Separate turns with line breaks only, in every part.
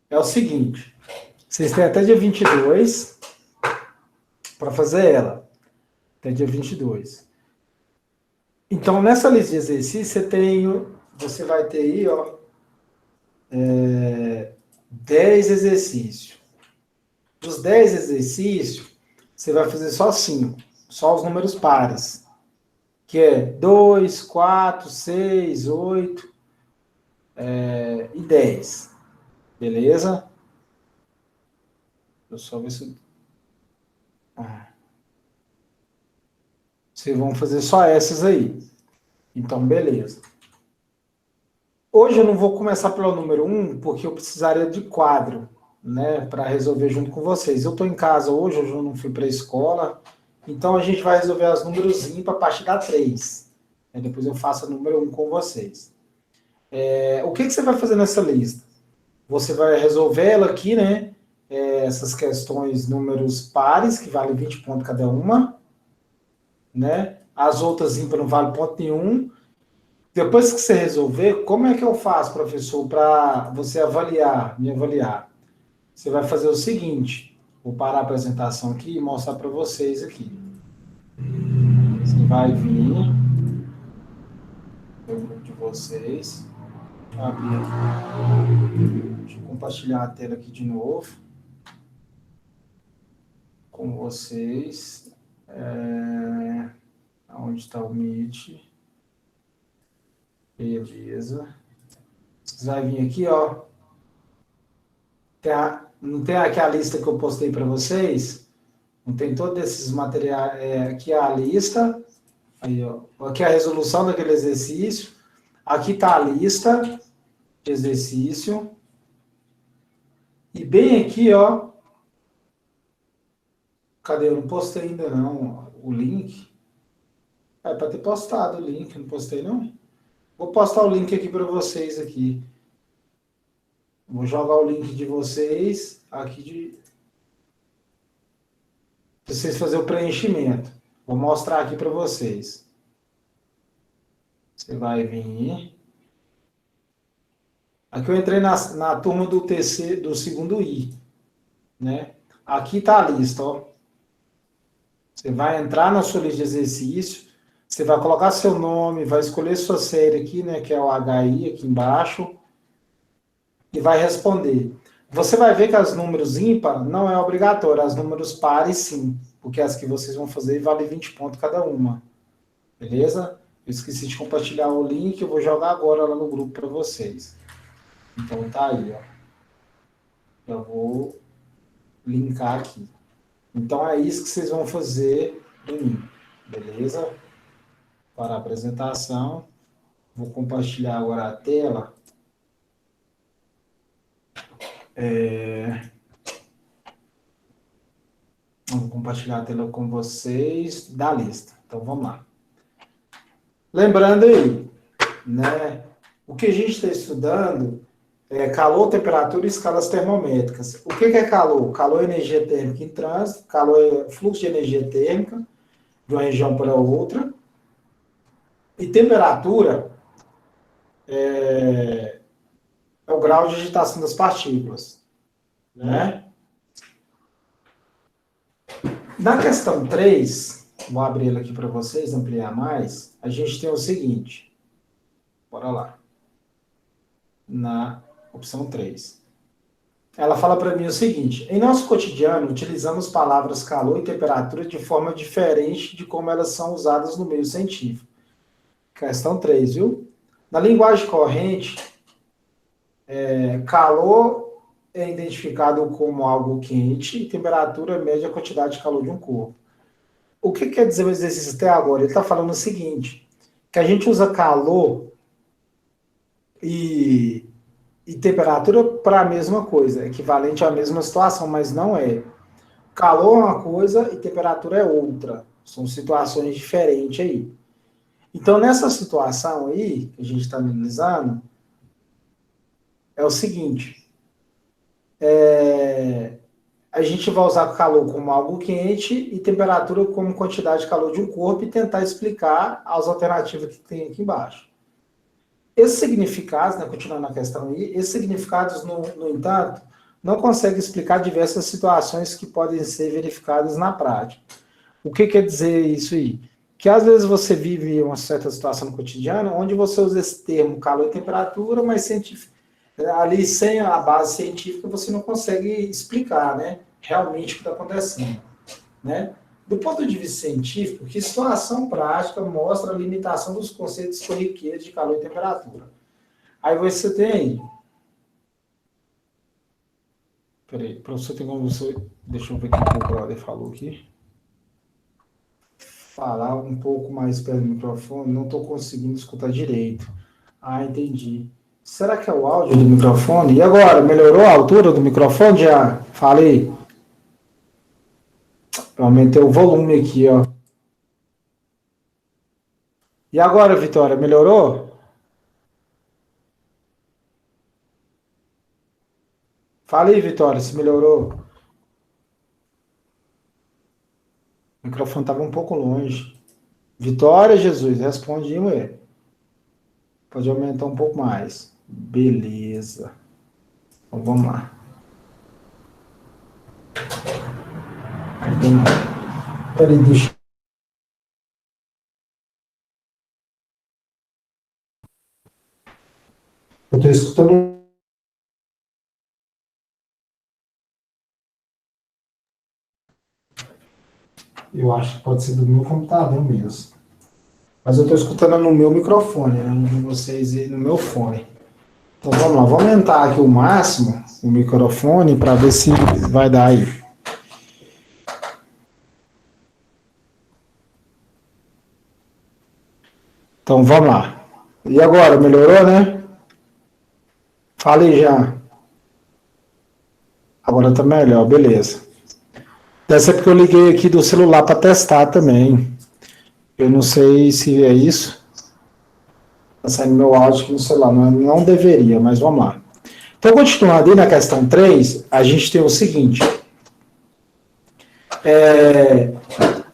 é o seguinte, vocês têm até dia 22 para fazer ela, até dia 22. Então, nessa lista de exercícios, você vai ter aí, ó, 10 exercícios. Dos 10 exercícios, você vai fazer só 5, só os números pares, que é 2, 4, 6, 8 e 10. Beleza? Eu só ver se... Vocês vão fazer só essas aí. Então, beleza. Hoje eu não vou começar pelo número 1, porque eu precisaria de quadro, né, para resolver junto com vocês. Eu estou em casa hoje eu não fui para a escola, então a gente vai resolver as números ímpar a partir da 3. Depois eu faço a número 1 com vocês. O que você vai fazer nessa lista? Você vai resolver ela aqui, né? Essas questões, números pares, que vale 20 pontos cada uma, né? As outras ímpar não vale ponto nenhum. Depois que você resolver, como é que eu faço, professor, para você me avaliar? Você vai fazer o seguinte, vou parar a apresentação aqui e mostrar para vocês aqui. Você vai vir no grupo de vocês, abrir aqui, deixa eu compartilhar a tela aqui de novo com vocês. Onde está o Meet? Beleza. Vocês vão vir aqui, ó. Não tem aqui a lista que eu postei para vocês? Não tem todos esses materiais. Aqui é a lista. Aí, ó. Aqui é a resolução daquele exercício. Aqui está a lista de exercício. E bem aqui, ó. Cadê? Eu não postei ainda não o link. É para ter postado o link, não postei não? Vou postar o link aqui para vocês aqui. Vou jogar o link de vocês aqui para vocês fazerem o preenchimento. Vou mostrar aqui para vocês. Você vai vir. Aqui eu entrei na turma do segundo I, né? Aqui está a lista, ó. Você vai entrar na sua lista de exercício, você vai colocar seu nome, vai escolher sua série aqui, né, que é o HI aqui embaixo, e vai responder. Você vai ver que as números ímpar não é obrigatório, as números pares sim, porque as que vocês vão fazer vale 20 pontos cada uma. Beleza? Eu esqueci de compartilhar o link, eu vou jogar agora lá no grupo para vocês. Então tá aí, ó. Eu vou linkar aqui. Então é isso que vocês vão fazer em mim. Beleza? Para a apresentação. Vou compartilhar agora a tela. Vou compartilhar a tela com vocês da lista. Então vamos lá. Lembrando aí, né? O que a gente está estudando é calor, temperatura e escalas termométricas. O que é calor? Calor é energia térmica em trânsito, calor é fluxo de energia térmica de uma região para outra. E temperatura é o grau de agitação das partículas, né? Na questão 3, vou abrir ela aqui para vocês, ampliar mais, a gente tem o seguinte, bora lá, na opção 3. Ela fala para mim o seguinte, em nosso cotidiano, utilizamos palavras calor e temperatura de forma diferente de como elas são usadas no meio científico. Questão 3, viu? Na linguagem corrente, calor é identificado como algo quente e temperatura mede a quantidade de calor de um corpo. O que quer dizer o exercício até agora? Ele está falando o seguinte, que a gente usa calor e temperatura para a mesma coisa, equivalente à mesma situação, mas não é. Calor é uma coisa e temperatura é outra. São situações diferentes aí. Então, nessa situação aí, que a gente está analisando, é o seguinte, a gente vai usar calor como algo quente e temperatura como quantidade de calor de um corpo e tentar explicar as alternativas que tem aqui embaixo. Esses significados, né, continuando na questão aí, esses significados, no entanto, não consegue explicar diversas situações que podem ser verificadas na prática. O que quer dizer isso aí? Que às vezes você vive uma certa situação no cotidiano onde você usa esse termo calor e temperatura, mas ali sem a base científica você não consegue explicar, né, realmente o que está acontecendo, né? Do ponto de vista científico, que situação prática mostra a limitação dos conceitos corriqueiros de calor e temperatura. Aí você tem aí. Peraí, professor, tem como você. Deixa eu ver o que o brother falou aqui. Falar um pouco mais perto do microfone, não estou conseguindo escutar direito. Ah, entendi. Será que é o áudio do microfone? E agora, melhorou a altura do microfone? Já falei. Eu aumentei o volume aqui, ó. E agora, Vitória, melhorou? Fala aí, Vitória, se melhorou. O microfone estava um pouco longe. Vitória, Jesus, responde aí, mulher. Pode aumentar um pouco mais. Beleza. Então vamos lá. Peraí, deixa. Eu estou escutando. Eu acho que pode ser do meu computador mesmo. Mas eu estou escutando no meu microfone, né? No de vocês e no meu fone. Então vamos lá, vou aumentar aqui o máximo o microfone para ver se vai dar aí. Então vamos lá. E agora, melhorou, né? Falei já. Agora tá melhor, beleza. Deve ser porque eu liguei aqui do celular para testar também. Eu não sei se é isso. Tá saindo meu áudio aqui no celular. Não deveria, mas vamos lá. Então, continuando aí na questão 3, a gente tem o seguinte.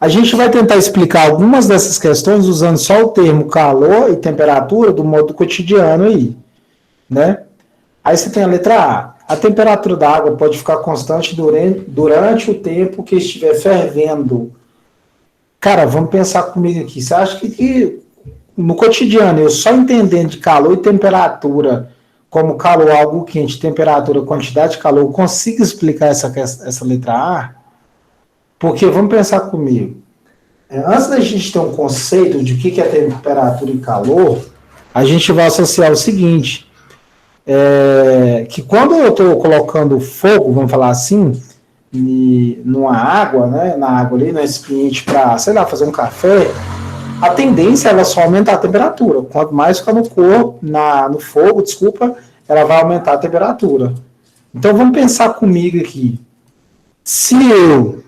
A gente vai tentar explicar algumas dessas questões usando só o termo calor e temperatura do modo cotidiano aí, né? Aí você tem a letra A. A temperatura da água pode ficar constante durante o tempo que estiver fervendo. Cara, vamos pensar comigo aqui. Você acha que no cotidiano, eu só entendendo de calor e temperatura, como calor, algo quente, temperatura, quantidade de calor, eu consigo explicar essa letra A? Porque, vamos pensar comigo, antes da gente ter um conceito de o que é temperatura e calor, a gente vai associar o seguinte, que quando eu estou colocando fogo, vamos falar assim, numa água, né, na água ali, no recipiente para, sei lá, fazer um café, a tendência é ela só aumentar a temperatura. Quanto mais fica no fogo, desculpa, ela vai aumentar a temperatura. Então vamos pensar comigo aqui. Se eu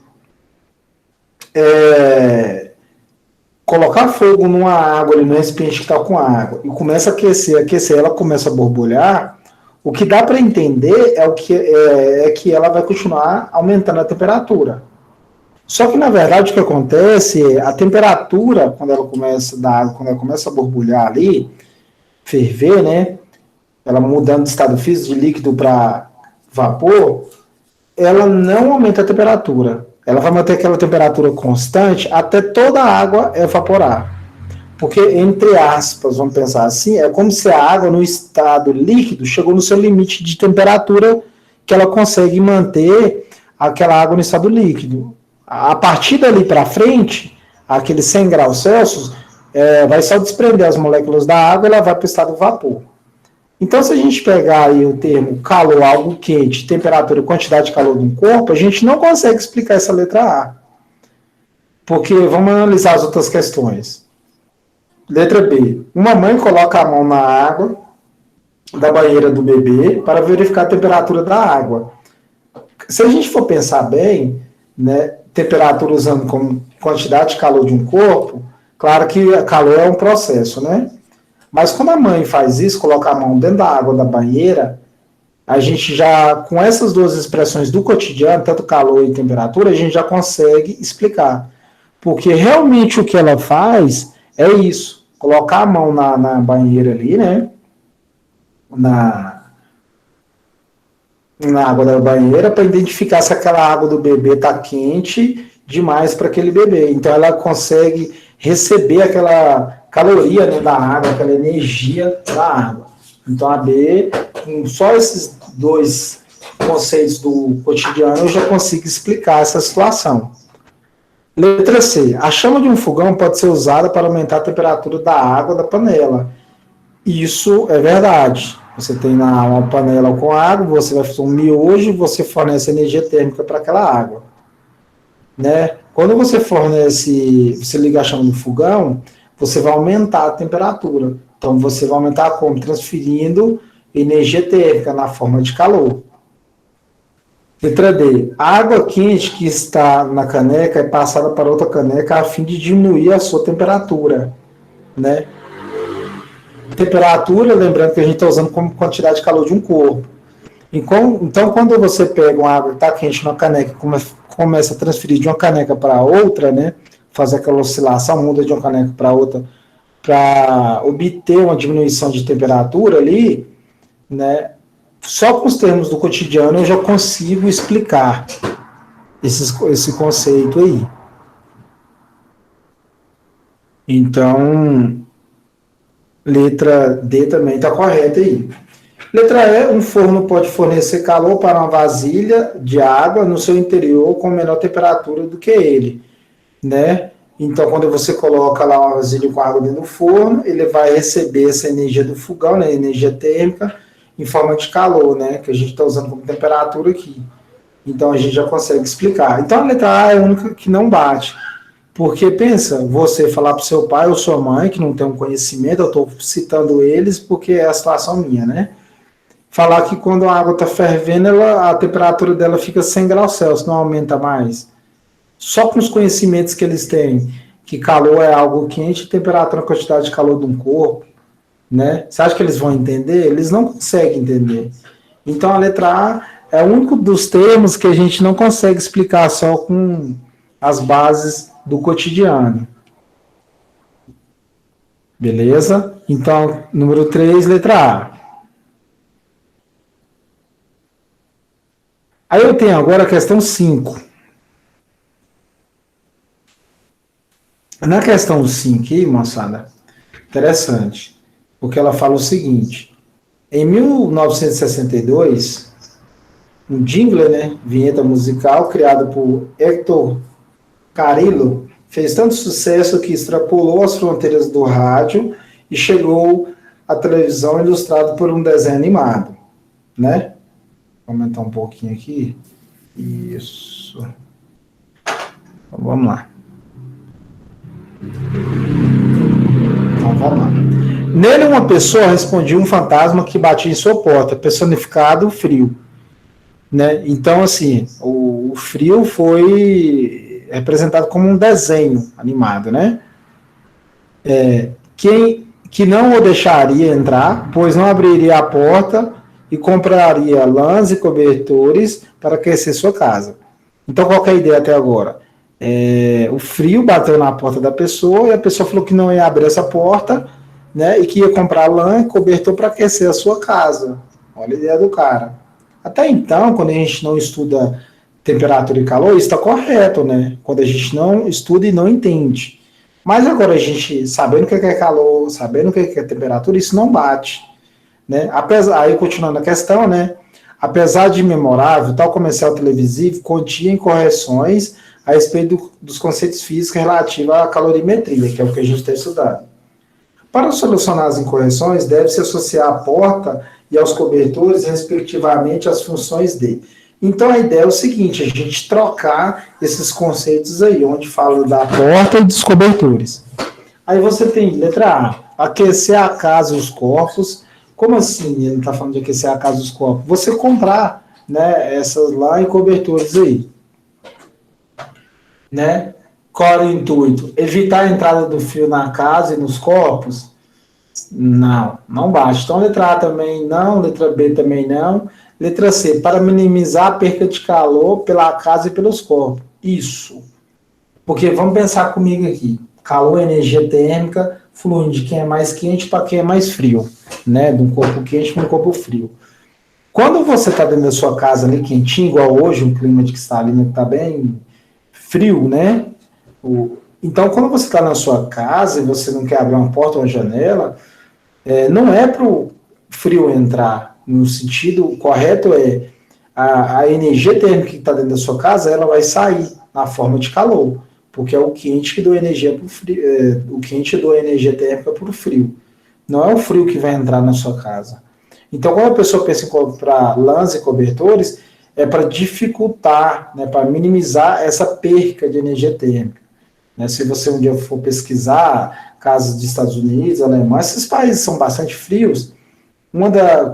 colocar fogo numa água ali no recipiente que está com água e começa a aquecer, ela começa a borbulhar, o que dá para entender é que ela vai continuar aumentando a temperatura. Só que, na verdade, o que acontece é a temperatura, quando ela começa a borbulhar ali, ferver, né? Ela mudando de estado físico de líquido para vapor, ela não aumenta a temperatura. Ela vai manter aquela temperatura constante até toda a água evaporar. Porque, entre aspas, vamos pensar assim, é como se a água no estado líquido chegou no seu limite de temperatura que ela consegue manter aquela água no estado líquido. A partir dali para frente, aqueles 100 graus Celsius, vai só desprender as moléculas da água e ela vai para o estado vapor. Então, se a gente pegar aí o termo calor, algo quente, temperatura, quantidade de calor do corpo, a gente não consegue explicar essa letra A. Porque vamos analisar as outras questões. Letra B. Uma mãe coloca a mão na água da banheira do bebê para verificar a temperatura da água. Se a gente for pensar bem, né, temperatura usando como quantidade de calor de um corpo, claro que calor é um processo, né? Mas quando a mãe faz isso, coloca a mão dentro da água da banheira, a gente já, com essas duas expressões do cotidiano, tanto calor e temperatura, a gente já consegue explicar. Porque realmente o que ela faz é isso, colocar a mão na banheira ali, né? na água da banheira para identificar se aquela água do bebê está quente demais para aquele bebê. Então ela consegue receber aquela caloria, né, da água, aquela energia da água. Então a B, com só esses dois conceitos do cotidiano, eu já consigo explicar essa situação. Letra C. A chama de um fogão pode ser usada para aumentar a temperatura da água da panela. Isso é verdade. Você tem uma panela com água, você vai fazer um miojo e você fornece energia térmica para aquela água. Né? Quando você você liga a chama do fogão, você vai aumentar a temperatura. Então você vai aumentar como? Transferindo energia térmica na forma de calor. Letra D. A água quente que está na caneca é passada para outra caneca a fim de diminuir a sua temperatura. Né? Temperatura, lembrando que a gente está usando como quantidade de calor de um corpo. Então, quando você pega uma água que está quente numa caneca e começa a transferir de uma caneca para outra, né, fazer aquela oscilação, muda de uma caneca para outra, para obter uma diminuição de temperatura ali, né, só com os termos do cotidiano eu já consigo explicar esse conceito aí. Então, letra D também está correta aí. Letra E, um forno pode fornecer calor para uma vasilha de água no seu interior com menor temperatura do que ele, né? Então, quando você coloca lá uma vasilha com água dentro do forno, ele vai receber essa energia do fogão, né, energia térmica, em forma de calor, né, que a gente está usando como temperatura aqui. Então, a gente já consegue explicar. Então, a letra A é a única que não bate. Porque, pensa, você falar para o seu pai ou sua mãe, que não tem um conhecimento, eu estou citando eles porque é a situação minha, né? Falar que quando a água está fervendo, a temperatura dela fica 100 graus Celsius, não aumenta mais. Só com os conhecimentos que eles têm, que calor é algo quente, temperatura é a quantidade de calor de um corpo, né? Você acha que eles vão entender? Eles não conseguem entender. Então a letra A é o único dos termos que a gente não consegue explicar só com as bases do cotidiano. Beleza? Então, número 3, letra A. Aí eu tenho agora a questão 5. Na questão 5 aqui, moçada, interessante, porque ela fala o seguinte: em 1962, um jingle, né, vinheta musical, criado por Hector Carrillo, fez tanto sucesso que extrapolou as fronteiras do rádio e chegou à televisão ilustrado por um desenho animado, né? Vou aumentar um pouquinho aqui. Isso. Então, vamos lá. Então, vamos lá. Nele, uma pessoa respondia um fantasma que batia em sua porta, personificado frio. Né? Então, assim, o frio foi representado como um desenho animado, né? Que não o deixaria entrar, pois não abriria a porta e compraria lãs e cobertores para aquecer sua casa. Então, qual que é a ideia até agora? O frio bateu na porta da pessoa e a pessoa falou que não ia abrir essa porta, né, e que ia comprar lã e cobertor para aquecer a sua casa. Olha a ideia do cara. Até então, quando a gente não estuda temperatura e calor, isso está correto, né? Quando a gente não estuda e não entende. Mas agora a gente, sabendo o que é calor, sabendo o que é temperatura, isso não bate. Né? Aí, continuando a questão, né? Apesar de memorável, tal comercial televisivo continha incorreções a respeito dos conceitos físicos relativos à calorimetria, que é o que a gente está estudando. Para solucionar as incorreções, deve-se associar a porta e aos cobertores, respectivamente, as funções de. Então, a ideia é o seguinte, a gente trocar esses conceitos aí, onde fala da porta e dos cobertores. Aí você tem, letra A, aquecer a casa e os corpos. Como assim ele está falando de aquecer a casa e os corpos? Você comprar, né, essas lá e cobertores aí. Né? Qual é o intuito? Evitar a entrada do frio na casa e nos corpos? Não basta. Então, letra A também não, letra B também não. Letra C, para minimizar a perca de calor pela casa e pelos corpos. Isso. Porque vamos pensar comigo aqui. Calor é energia térmica, fluindo de quem é mais quente para quem é mais frio. Né? De um corpo quente para um corpo frio. Quando você está dentro da sua casa ali quentinho, igual hoje, o clima de que está ali está bem frio, né? Então, quando você está na sua casa e você não quer abrir uma porta ou uma janela, não é para o frio entrar. No sentido correto a energia térmica que está dentro da sua casa, ela vai sair na forma de calor, porque é o quente que dá energia para o frio, o quente dá energia térmica para o frio. Não é o frio que vai entrar na sua casa. Então, quando a pessoa pensa em comprar lãs e cobertores, é para dificultar, né, para minimizar essa perca de energia térmica. Né? Se você um dia for pesquisar casos dos Estados Unidos, Alemanha, esses países são bastante frios.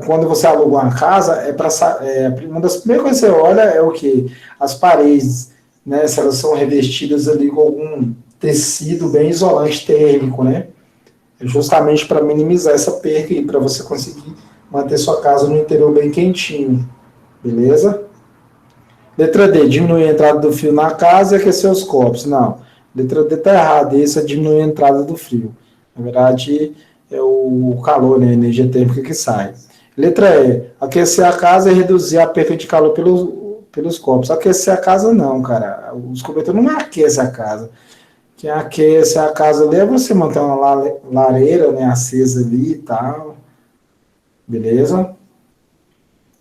Quando você aluga uma casa, uma das primeiras coisas que você olha é o que? As paredes, né? Se elas são revestidas ali com algum tecido bem isolante térmico, né? Justamente para minimizar essa perca e para você conseguir manter sua casa no interior bem quentinho, beleza? Letra D, diminuir a entrada do frio na casa e aquecer os copos. Não, letra D está errada, isso é diminuir a entrada do frio. Na verdade, é o calor, né, a energia térmica que sai. Letra E, aquecer a casa e reduzir a perda de calor pelos copos. Aquecer a casa não, cara. Os cobertores não aquecem a casa. Quem aquece a casa ali é você manter uma lareira, né, acesa ali e tal. Beleza?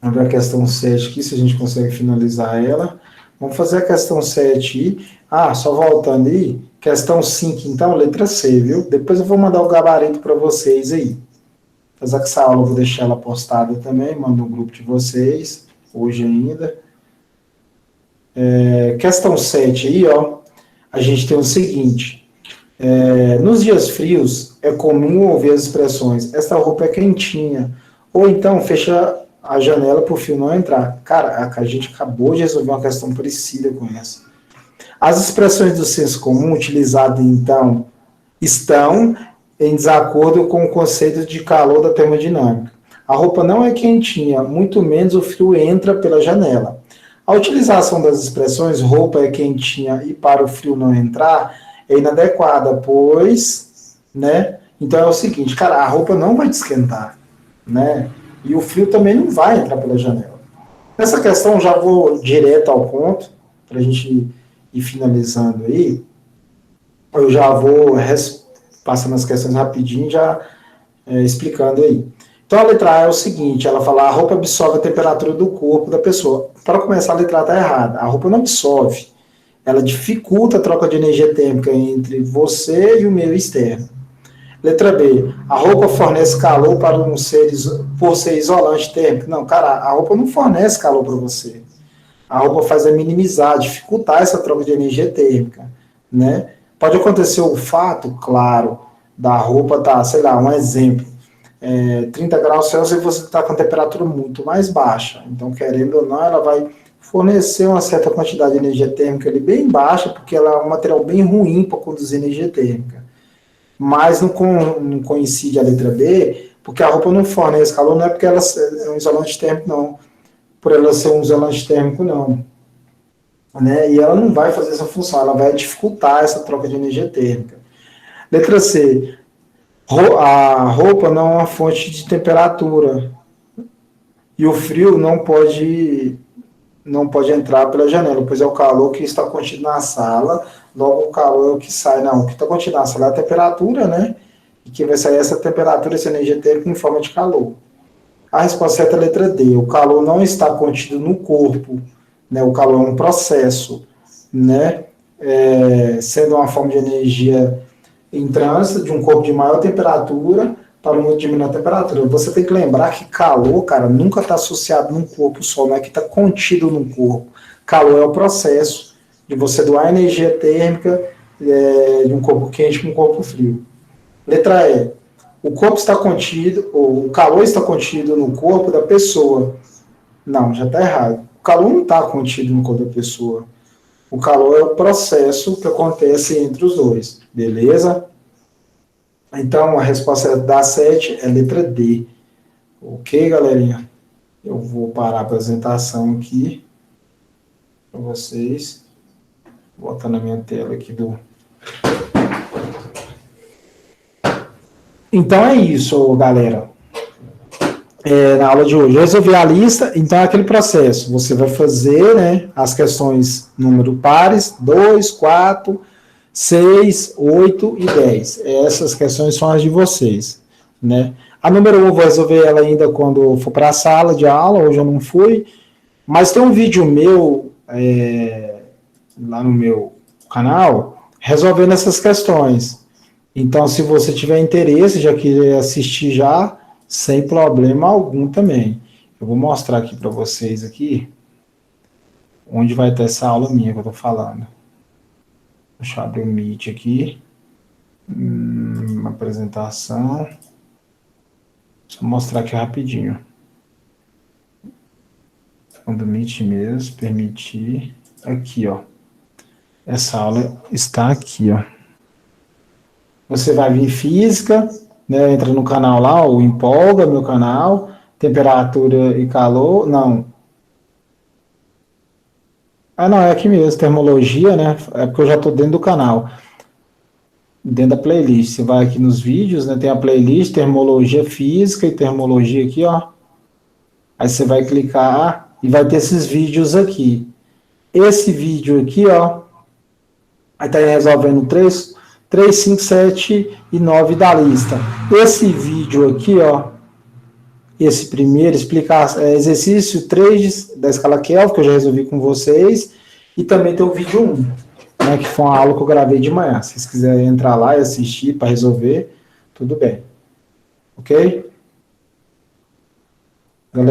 Vamos ver a questão 7 aqui, se a gente consegue finalizar ela. Vamos fazer a questão 7 aí. Só voltando aí. Questão 5, então, letra C, viu? Depois eu vou mandar o gabarito para vocês aí. Apesar que essa aula eu vou deixar ela postada também, mando no grupo de vocês, hoje ainda. Questão 7 aí, ó. A gente tem o seguinte. Nos dias frios, é comum ouvir as expressões, esta roupa é quentinha. Ou então, fecha a janela para o frio não entrar. Cara, a gente acabou de resolver uma questão parecida com essa. As expressões do senso comum utilizadas, então, estão em desacordo com o conceito de calor da termodinâmica. A roupa não é quentinha, muito menos o frio entra pela janela. A utilização das expressões roupa é quentinha e para o frio não entrar é inadequada, pois, né? Então é o seguinte, cara, a roupa não vai te esquentar, né? E o frio também não vai entrar pela janela. Nessa questão, já vou direto ao ponto, para a gente ir finalizando aí. Eu já vou passando as questões rapidinho, já explicando aí. Então, a letra A é o seguinte, ela fala, a roupa absorve a temperatura do corpo da pessoa. Para começar, a letra A está errada. A roupa não absorve. Ela dificulta a troca de energia térmica entre você e o meio externo. Letra B, a roupa fornece calor para por ser isolante térmico. Não, cara, a roupa não fornece calor para você. A roupa faz minimizar, dificultar essa troca de energia térmica, né? Pode acontecer o fato, claro, da roupa tá, sei lá, um exemplo, 30 graus Celsius e você está com a temperatura muito mais baixa. Então, querendo ou não, ela vai fornecer uma certa quantidade de energia térmica ali bem baixa, porque ela é um material bem ruim para conduzir energia térmica. Mas não coincide a letra B, porque a roupa não fornece calor, não é porque ela é um isolante térmico, não. Por ela ser um isolante térmico, não. Né? E ela não vai fazer essa função, ela vai dificultar essa troca de energia térmica. Letra C. A roupa não é uma fonte de temperatura. E o frio não pode entrar pela janela, pois é o calor que está contido na sala, logo o calor é o que sai. Não, o que está contido na sala é a temperatura, né? E que vai sair essa temperatura, essa energia térmica em forma de calor. A resposta certa é a letra D. O calor não está contido no corpo, né? O calor é um processo, né? Sendo uma forma de energia em trânsito de um corpo de maior temperatura para um outro diminuir a temperatura. Você tem que lembrar que calor, cara, nunca está associado num corpo só, não é que está contido num corpo. Calor é o processo de você doar energia térmica de um corpo quente para um corpo frio. Letra E. O corpo está contido, ou o calor está contido no corpo da pessoa. Não, já está errado. O calor não está contido no corpo da pessoa. O calor é o processo que acontece entre os dois. Beleza? Então, a resposta da 7 é letra D. Ok, galerinha? Eu vou parar a apresentação aqui para vocês. Vou botar na minha tela aqui do... Então é isso, galera. na aula de hoje. Eu resolvi a lista, então é aquele processo. Você vai fazer, né, as questões número pares, 2, 4, 6, 8 e 10. Essas questões são as de vocês, né? A número 1 eu vou resolver ela ainda quando for para a sala de aula, hoje eu não fui, mas tem um vídeo meu lá no meu canal resolvendo essas questões. Então, se você tiver interesse, já quiser assistir já, sem problema algum também. Eu vou mostrar aqui para vocês aqui, onde vai ter essa aula minha que eu estou falando. Deixa eu abrir o Meet aqui. Uma apresentação. Deixa eu mostrar aqui rapidinho. Do Meet mesmo, permitir. Aqui, ó. Essa aula está aqui, ó. Você vai vir física, né? Entra no canal lá, o Empolga, meu canal. Temperatura e calor. Não. Ah, não, é aqui mesmo, termologia, né? É porque eu já estou dentro do canal. Dentro da playlist. Você vai aqui nos vídeos, né? Tem a playlist, termologia física e termologia aqui, ó. Aí você vai clicar e vai ter esses vídeos aqui. Esse vídeo aqui, ó. Aí tá resolvendo 3, 5, 7 e 9 da lista. Esse vídeo aqui, ó. Esse primeiro, explicar exercício 3 da escala Kelvin, que eu já resolvi com vocês. E também tem o vídeo 1, né, que foi uma aula que eu gravei de manhã. Se vocês quiserem entrar lá e assistir para resolver, tudo bem. Ok?